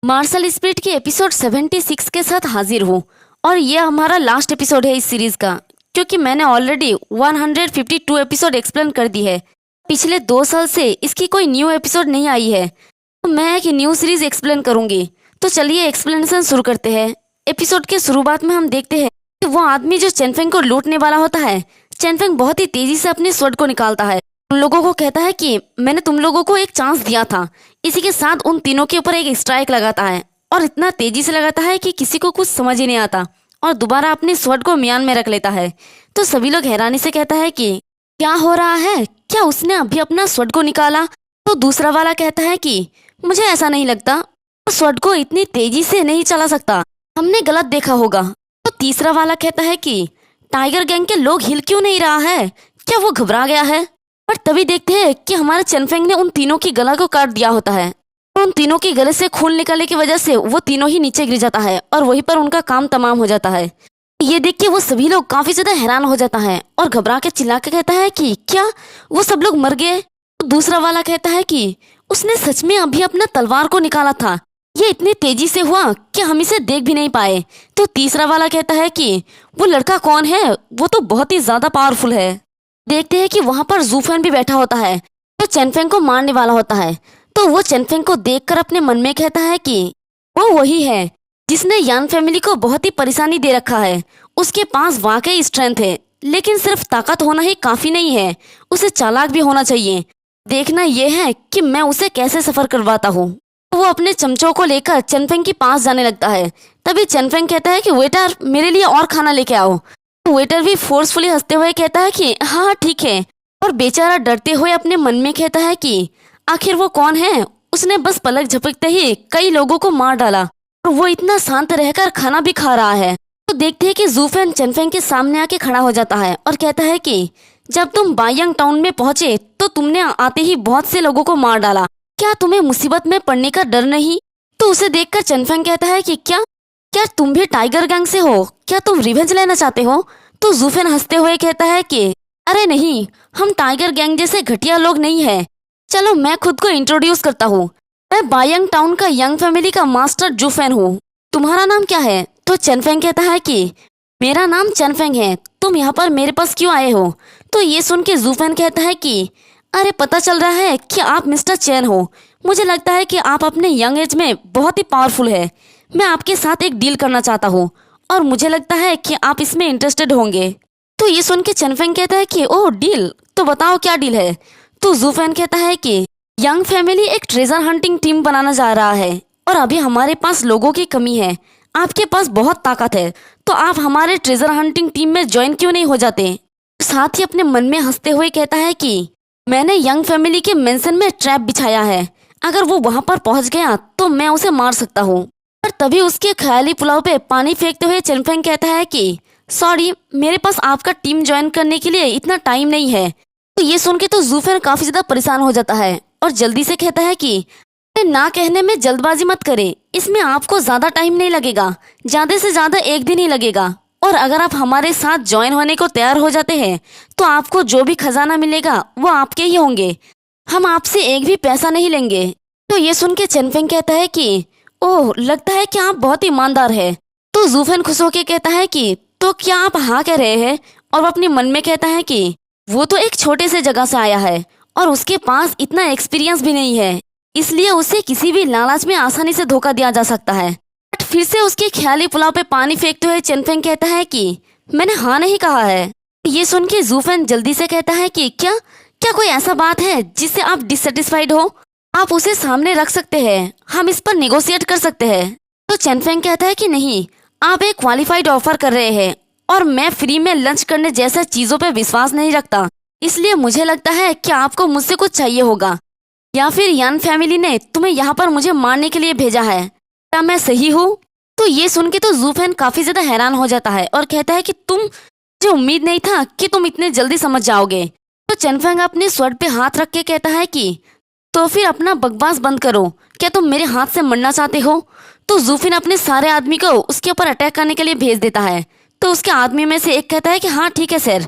Martial spirit के episode 76 के साथ हाजिर हूँ और ये हमारा लास्ट एपिसोड है इस सीरीज का, क्योंकि मैंने ऑलरेडी 152 एपिसोड एक्सप्लेन कर दी है। पिछले 2 साल से इसकी कोई न्यू एपिसोड नहीं आई है, तो मैं एक न्यू सीरीज एक्सप्लेन करूंगी। तो चलिए एक्सप्लेनेशन शुरू करते हैं। एपिसोड के शुरुआत में हम देखते हैं कि वो आदमी जो चेनफेंग को लूटने वाला होता है, चेनफेंग बहुत ही तेजी से अपने स्वord को निकालता है। उन लोगों को कहता है कि मैंने तुम लोगों को एक चांस दिया था। इसी के साथ उन तीनों के ऊपर एक स्ट्राइक लगाता है और इतना तेजी से लगाता है कि किसी को कुछ समझ ही नहीं आता और दोबारा अपने स्वord को म्यान में रख लेता है। तो सभी लोग हैरानी से कहता है कि क्या हो रहा है, क्या उसने अभी अपना स्वord को निकाला? तो दूसरा वाला कहता है कि मुझे ऐसा नहीं लगता, स्वord को इतनी तेजी से नहीं चला सकता, हमने गलत देखा होगा। तो तीसरा वाला कहता है कि टाइगर गैंग के लोग हिल क्यों नहीं रहा है, क्या वो घबरा गया है? पर तभी देखते हैं कि हमारे चेनफेंग ने उन तीनों की गला को काट दिया होता है और उन तीनों के गले से खून निकलने की वजह से वो तीनों ही नीचे गिर जाता है और वहीं पर उनका काम तमाम हो जाता है। ये देख के वो सभी लोग काफी ज्यादा हैरान हो जाता है और घबरा के चिल्ला के कहता है कि क्या वो सब लोग मर गए? तो दूसरा वाला कहता है कि उसने सच में अभी अपना तलवार को निकाला था, ये इतनी तेजी से हुआ कि हम इसे देख भी नहीं पाए। तो तीसरा वाला कहता है कि वो लड़का कौन है, वो तो बहुत ही ज्यादा पावरफुल है। देखते हैं कि वहां पर जूफेन भी बैठा होता है जो चेनफेंग को मारने वाला होता है। तो वो चेनफेंग को देखकर अपने मन में कहता है कि वो वही है जिसने यान फैमिली को बहुत ही परेशानी दे रखा है। उसके पास वाकई स्ट्रेंथ है, लेकिन सिर्फ ताकत होना ही काफी नहीं है, उसे चालाक भी होना चाहिए। देखना यह है कि मैं उसे कैसे सफर करवाता हूँ। वो अपने चमचों को लेकर चेनफेंग के पास जाने लगता है। तभी चेनफेंग कहता है कि वेटर, मेरे लिए और खाना लेके आओ। वेटर भी फोर्सफुली हंसते हुए कहता है कि हाँ हाँ ठीक है, और बेचारा डरते हुए अपने मन में कहता है कि आखिर वो कौन है, उसने बस पलक झपकते ही कई लोगों को मार डाला और वो इतना शांत रहकर खाना भी खा रहा है। तो देखते हैं कि जूफेन चेनफेंग के सामने आके खड़ा हो जाता है और कहता है कि जब तुम बायांग टाउन में पहुंचे तो तुमने आते ही बहुत से लोगों को मार डाला, क्या तुम्हें मुसीबत में पड़ने का डर नहीं? तो उसे देखकर चेनफेंग कहता है कि क्या तुम भी टाइगर गैंग से हो, क्या तुम रिवेंज लेना चाहते हो? तो जूफेन हंसते हुए कहता है कि अरे नहीं, हम टाइगर गैंग जैसे घटिया लोग नहीं है। चलो मैं खुद को इंट्रोड्यूस करता हूँ, मैं बायांग टाउन का यंग फैमिली का मास्टर जूफेन हूँ। तुम्हारा नाम क्या है? तो चेनफेंग कहता है कि मेरा नाम चेनफेंग है, तुम यहाँ पर मेरे पास क्यों आए हो? तो ये सुन के जूफेन कहता है कि अरे पता चल रहा है कि आप मिस्टर चैन हो, मुझे लगता है कि आप अपने यंग एज में बहुत ही पावरफुल है। मैं आपके साथ एक डील करना चाहता हूँ और मुझे लगता है कि आप इसमें इंटरेस्टेड होंगे। तो ये सुन के चेनफेंग कहता है कि ओह डील, तो बताओ क्या डील है? तो जूफेन कहता है कि यंग फैमिली एक ट्रेजर हंटिंग टीम बनाना जा रहा है और अभी हमारे पास लोगों की कमी है, आपके पास बहुत ताकत है, तो आप हमारे ट्रेजर हंटिंग टीम में ज्वाइन क्यों नहीं हो जाते? साथ ही अपने मन में हंसते हुए कहता है कि मैंने यंग फैमिली के मेंशन में ट्रैप बिछाया है, अगर वो वहां पर पहुंच गया तो मैं उसे मार सकता हूँ। पर तभी उसके ख्याली पुलाव पे पानी फेंकते हुए चेनफेंग कहता है कि सॉरी, मेरे पास आपका टीम ज्वाइन करने के लिए इतना टाइम नहीं है। तो ये सुन के तो जूफेन काफी ज्यादा परेशान हो जाता है और जल्दी से कहता है कि ना कहने में जल्दबाजी मत करे, इसमें आपको ज्यादा टाइम नहीं लगेगा, ज्यादा से ज्यादा 1 दिन ही लगेगा, और अगर आप हमारे साथ ज्वाइन होने को तैयार हो जाते हैं तो आपको जो भी खजाना मिलेगा वो आपके ही होंगे, हम आपसे एक भी पैसा नहीं लेंगे। तो ये सुन के चेनफेंग कहता है कि ओह, लगता है कि आप बहुत ईमानदार है। तो जूफेन खुश होके कहता है कि तो क्या आप हाँ कह रहे हैं? और वो अपने मन में कहता है कि वो तो एक छोटे से जगह से आया है और उसके पास इतना एक्सपीरियंस भी नहीं है, इसलिए उसे किसी भी लालच में आसानी से धोखा दिया जा सकता है। बट फिर से उसके ख्याली पुलाव पे पानी फेंकते हुए चेनफेंग कहता है कि मैंने हाँ नहीं कहा है। ये सुन के जूफेन जल्दी से कहता है कि क्या क्या कोई ऐसा बात है जिससे आप डिससेटिस्फाइड हो? आप उसे सामने रख सकते हैं, हम इस पर निगोशिएट कर सकते हैं। तो चेनफेंग कहता है कि नहीं, आप एक क्वालिफाइड ऑफर कर रहे हैं और मैं फ्री में लंच करने जैसे चीजों पे विश्वास नहीं रखता, इसलिए मुझे लगता है कि आपको मुझसे कुछ चाहिए होगा, या फिर यान फैमिली ने तुम्हें यहाँ पर मुझे मारने के लिए भेजा है, क्या मैं सही हूँ? तो ये सुन के तो जूफेन काफी ज्यादा हैरान हो जाता है और कहता है कि मुझे उम्मीद नहीं था कि तुम इतने जल्दी समझ जाओगे। तो चेनफेंग अपने स्वord पे हाथ रख के कहता है कि तो फिर अपना बकवास बंद करो, क्या तुम मेरे हाथ से मरना चाहते हो? तो जूफिन अपने सारे आदमी को उसके ऊपर अटैक करने के लिए भेज देता है। तो उसके आदमी में से एक कहता है कि हाँ ठीक है सर,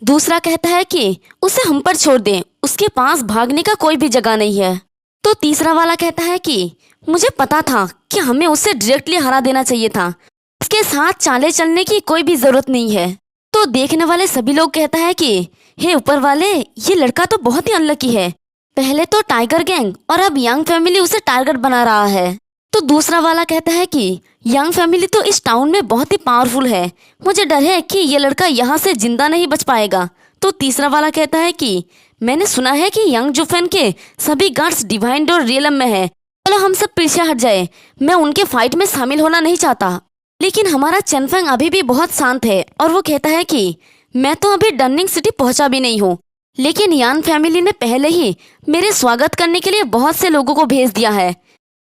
दूसरा कहता है कि उसे हम पर छोड़ दें, उसके पास भागने का कोई भी जगह नहीं है। तो तीसरा वाला कहता है कि मुझे पता था कि हमें उससे डायरेक्टली हरा देना चाहिए था, इसके साथ चाले चलने की कोई भी जरूरत नहीं है। तो देखने वाले सभी लोग कहता है कि हे ऊपर वाले, ये लड़का तो बहुत ही अनलकी है। पहले तो टाइगर गैंग और अब यंग फैमिली उसे टारगेट बना रहा है। तो दूसरा वाला कहता है कि यंग फैमिली तो इस टाउन में बहुत ही पावरफुल है, मुझे डर है कि ये लड़का यहाँ से जिंदा नहीं बच पाएगा। तो तीसरा वाला कहता है कि मैंने सुना है कि यंग जुफेन के सभी गार्ड्स डिवाइन डोर रियलम में है, चलो हम सब पीछे हट जाए, मैं उनके फाइट में शामिल होना नहीं चाहता। लेकिन हमारा चेनफेंग अभी भी बहुत शांत है और वो कहता है कि मैं तो अभी डर्निंग सिटी पहुंचा भी नहीं हूँ, लेकिन यान फैमिली ने पहले ही मेरे स्वागत करने के लिए बहुत से लोगों को भेज दिया है,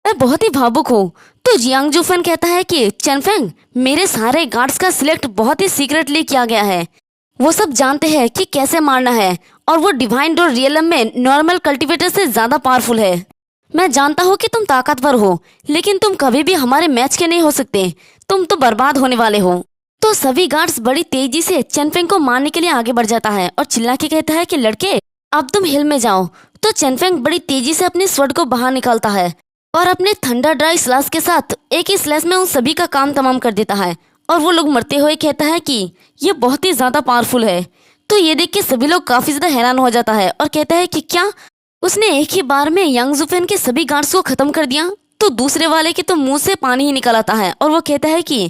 मैं बहुत ही भावुक हूँ। तो जियांग जुफेन कहता है कि चेनफेंग, मेरे सारे गार्ड्स का सिलेक्ट बहुत ही सीक्रेटली किया गया है, वो सब जानते हैं कि कैसे मारना है और वो डिवाइन डोर रियलम में नॉर्मल कल्टीवेटर से ज्यादा पावरफुल है। मैं जानता हूँ कि तुम ताकतवर हो, लेकिन तुम कभी भी हमारे मैच के नहीं हो सकते, तुम तो बर्बाद होने वाले हो। तो सभी गार्ड्स बड़ी तेजी से चेनफेंग को मारने के लिए आगे बढ़ जाता है और चिल्ला के कहता है कि लड़के अब तुम हिल में जाओ। तो चेनफेंग बड़ी तेजी से अपने स्वord को बाहर निकालता है और अपने थंडर ड्राई स्लैश के साथ एक ही स्लैश में उन सभी का काम तमाम कर देता है और वो लोग मरते हुए कहता है कि ये बहुत ही ज्यादा पावरफुल है। तो ये देख के सभी लोग काफी ज्यादा हैरान हो जाता है और कहता है कि क्या उसने एक ही बार में यंग जुफेन के सभी गार्ड्स को खत्म कर दिया। तो दूसरे वाले के तो मुंह से पानी ही निकल आता है और वो कहता है कि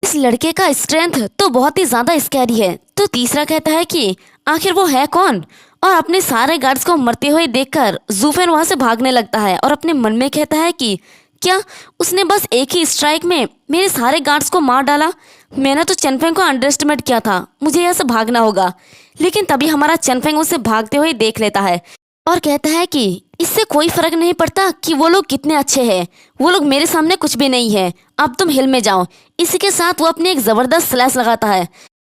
इस लड़के का स्ट्रेंथ तो बहुत ही ज्यादा स्कैरी है। तो तीसरा कहता है कि आखिर वो है कौन, और अपने सारे गार्ड्स को मरते हुए देखकर जुफेन वहां से भागने लगता है और अपने मन में कहता है कि क्या उसने बस एक ही स्ट्राइक में मेरे सारे गार्ड्स को मार डाला। मैंने तो चेनफेंग को अंडर एस्टिमेट किया था, मुझे यहाँ से भागना होगा। लेकिन तभी हमारा चेनफेंग उसे भागते हुए देख लेता है और कहता है कि इससे कोई फर्क नहीं पड़ता कि वो लोग कितने अच्छे हैं, वो लोग मेरे सामने कुछ भी नहीं है, अब तुम हिल में जाओ। इसी के साथ वो अपने एक जबरदस्त स्लैश लगाता है।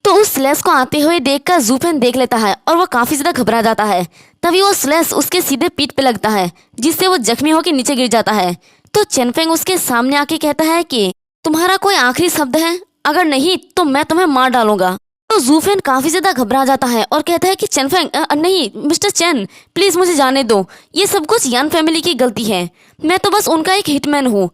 तो उस स्लैश को आते हुए देखकर जुफेन देख लेता है और वो काफी ज्यादा घबरा जाता है। तभी वो स्लैश उसके सीधे पीठ पे लगता है जिससे वो जख्मी होकर नीचे गिर जाता है। तो चेनफेंग उसके सामने आके कहता है कि तुम्हारा कोई आखिरी शब्द है, अगर नहीं तो मैं तुम्हें मार डालूंगा। तो जुफेन काफी ज्यादा घबरा जाता है और कहता है कि चेनफेंग नहीं मिस्टर चेन, प्लीज मुझे जाने दो, ये सब कुछ यान फैमिली की गलती है, मैं तो बस उनका एक हिटमैन हूँ,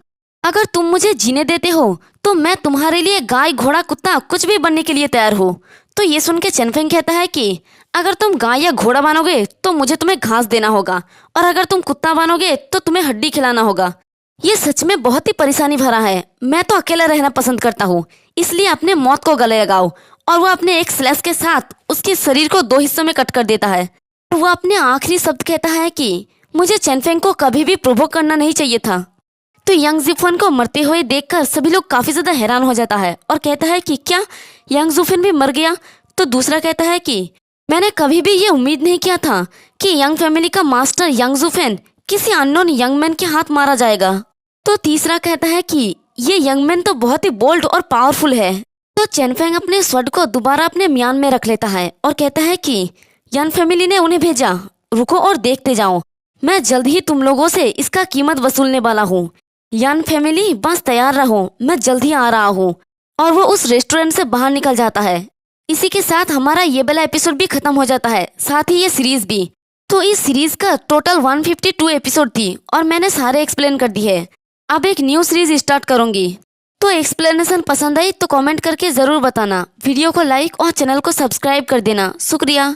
अगर तुम मुझे जीने देते हो तो मैं तुम्हारे लिए गाय घोड़ा कुत्ता कुछ भी बनने के लिए तैयार हूँ। तो ये सुन के चेनफेंग कहता है कि अगर तुम गाय या घोड़ा बनोगे तो मुझे तुम्हें घास देना होगा, और अगर तुम कुत्ता बनोगे तो तुम्हें हड्डी खिलाना होगा। ये सच में बहुत ही परेशानी भरा है, मैं तो अकेला रहना पसंद करता हूँ, इसलिए अपने मौत को गले लगाओ। और वो अपने एक स्लैश के साथ उसके शरीर को 2 हिस्सों में कट कर देता है। वो अपने आखिरी शब्द कहता है कि मुझे चेनफेंग को कभी भी प्रोवोक करना नहीं चाहिए था। तो यंग जुफेन को मरते हुए देखकर सभी लोग काफी ज्यादा हैरान हो जाता है और कहता है कि क्या यंग जुफेन भी मर गया। तो दूसरा कहता है कि मैंने कभी भी ये उम्मीद नहीं किया था कि यंग फैमिली का मास्टर यंग जुफेन किसी अननोन यंग मैन के हाथ मारा जाएगा। तो तीसरा कहता है कि ये यंग मैन तो बहुत ही बोल्ड और पावरफुल है। तो चेनफेंग अपने स्वord को दोबारा अपने म्यान में रख लेता है और कहता है कि यान फैमिली ने उन्हें भेजा, रुको और देखते जाओ, मैं जल्द ही तुम लोगों से इसका कीमत वसूलने वाला हूँ। यान फैमिली बस तैयार रहो, मैं जल्द ही आ रहा हूँ। और वो उस रेस्टोरेंट से बाहर निकल जाता है। इसी के साथ हमारा ये वाला एपिसोड भी खत्म हो जाता है, साथ ही ये सीरीज भी। तो इस सीरीज का टोटल 152 एपिसोड थी और मैंने सारे एक्सप्लेन कर दिए। अब एक न्यू सीरीज स्टार्ट करूंगी। तो एक्सप्लेनेशन पसंद आई तो कमेंट करके जरूर बताना, वीडियो को लाइक और चैनल को सब्सक्राइब कर देना। शुक्रिया।